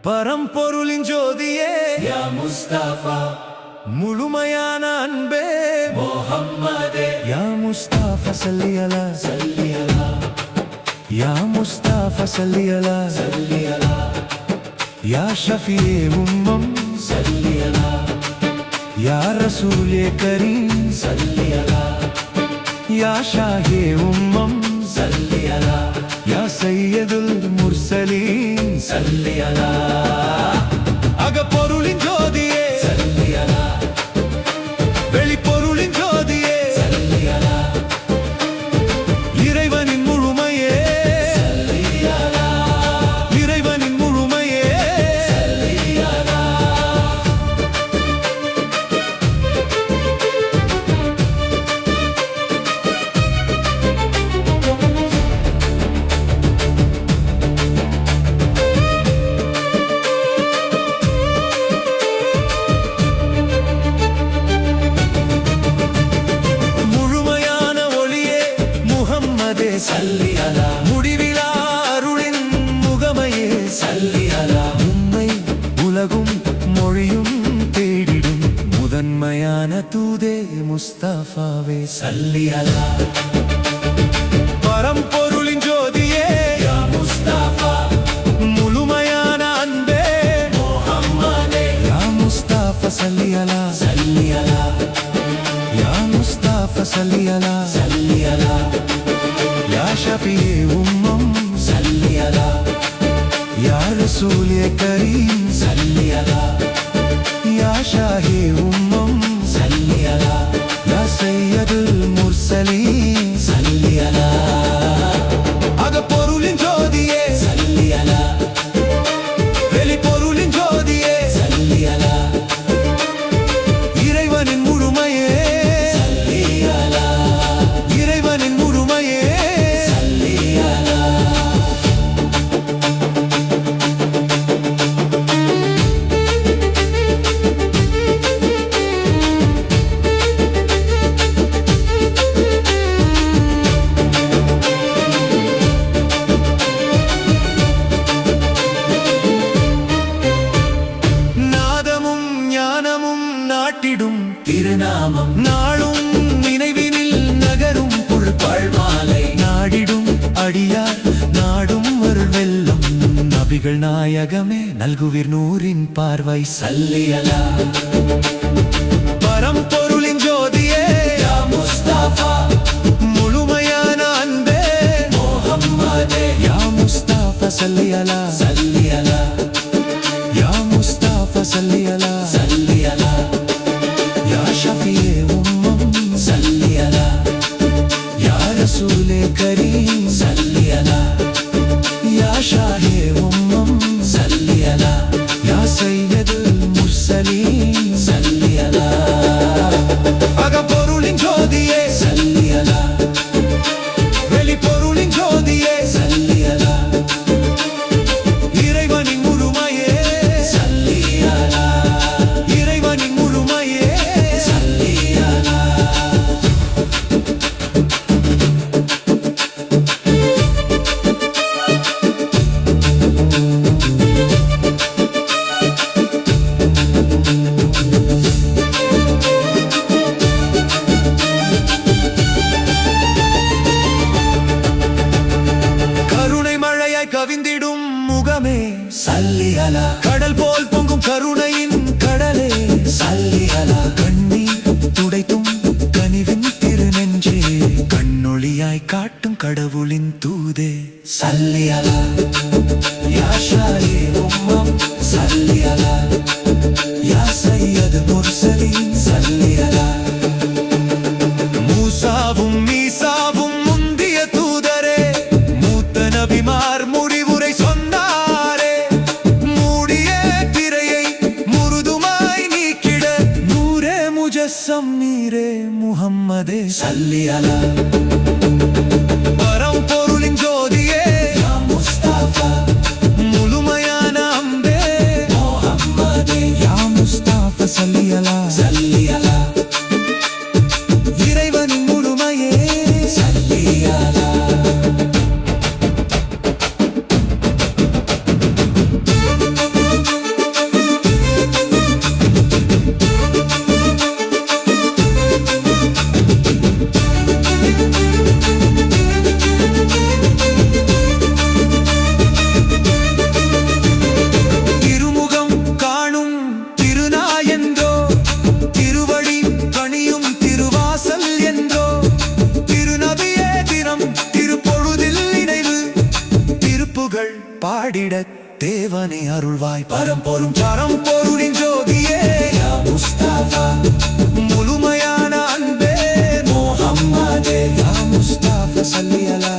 பரம்பொருளின் ஜோதியே யா முஸ்தபா முழுமையான அன்பே முஹம்மதே யா முஸ்தபா சல்லி அலா சல்லி அலா யா முஸ்தபா சல்லி அலா சல்லி அலா யா ஷஃபியே உம்மம் சல்லி அலா யா ரசூலே கரீம் சல்லி அலா யா ஷாஹே உம்மம் சல்லி அலா யா சையதுல் முர்சலீன் சல்லி அலா அகப்பொருளின் ஜோதியே சல்லி அலா வெளிப்பொருளின் ஜோதியே சல்லி அலா இறைவனின் முழுமையே சல்லி அலா இறைவனின் முழுமையே சல்லி அலா முழுமையான ஒளியே முஹம்மதே சல்லி அலா முடிவிலா அருளின் முகமையே சல்லி அலா உம்மை உலகும் மொழியும் தேடிடும் முதன்மையான தூதே முஸ்தபாவே சல்லி அலா பரம்பொருளின் ஜோதியே யா முஸ்தபா முழுமையான அன்பே முஹம்மதே யா முஸ்தபா சல்லி அலா சல்லி அலா யா முஸ்தபா சல்லி அலா சல்லி அலா யா ஷஃபியே உம்மம் சல்லி அலா யா ரசூலே கரீம் சல்லி அலா யா ஷாஹே உம்மம் சல்லி அலா யா சையதுல் முர்சலீன் சல்லி அலா அகப்பொருளின் ஜோதியே சல்லி அலா வெளிப்பொருளின் ஜோதியே சல்லி அலா இறைவனின் முழுமையே சல்லி அலா இறைவனின் முழுமையே சல்லி அலா நாதமும் ஞானமும் நாட்டிடும் திருநாமம் நாளும் நினைவினில் நகரும் பழ்மாலை நாடிடும் அடியார் நாடும் அருள் வெல்லம் நபிகள் நாயகமே நல்குவிர் நூரின் பார்வை சல்லி அலா பரம்பொருளின் ஜோதியே யா முஸ்தபா முழுமையான அன்பே முஹம்மதே யா முஸ்தபா சல்லி அலா சல்லி அலா யா முஸ்தபா சல்லி அலா சல்லி அலா யா ஷஃபியே உம்மம் சல்லி அலா யா ரசூலே கரீம் சல்லி அலா யா ஷாஹே உம்மம் சல்லி அலா யா சையதுல் முர்சலீன் சல்லி அலா அகப்பொருளின் ஜோதியே சல்லி அலா வெளிப்பொருளின் ஜோதியே சல்லி அலா இறைவனின் முழுமையே சல்லி அலா இறைவனின் முழுமையே சல்லி அலா கருணை மழையாய் கவிந்திடும் முகமே சல்லி அலா கடல் போல் பொங்கும் கருணையின் கடலே சல்லி அலா கண்ணீர் துடைத்தும் கனிவின் திருநெஞ்சே கண்ணொளியாய் காட்டும் கடவுளின் தூதே சல்லி அலா யா ஷாஹி உம்மம் சல்லி அலா யா சையது முர்சலீன் சல்லி அலா மூசாவும் மீசாவும் முந்திய தூதரே மூத்த நபிமார் முடிவுரை சொன்னாரே மூடிய திரையை முருதுமாய் நீக்கிட நூரே முஜஸ்ஸம் நீரே முஹம்மதே சல்லி அலா பரம்பொருளின் ஜோதியே யா முஸ்தபா முழுமையான அன்பே முஹம்மதே யா முஸ்தபா சல்லி அலா சல்லி அலா இறைவனின் முழுமையே சல்லி அலா புகழ் பாடிட தேவனே அருள்வாய் பரம்பொருளின் ஜோதியே யா முஸ்தபா முழுமையான அன்பே முஹம்மதே யா முஸ்தபா சல்லி அலா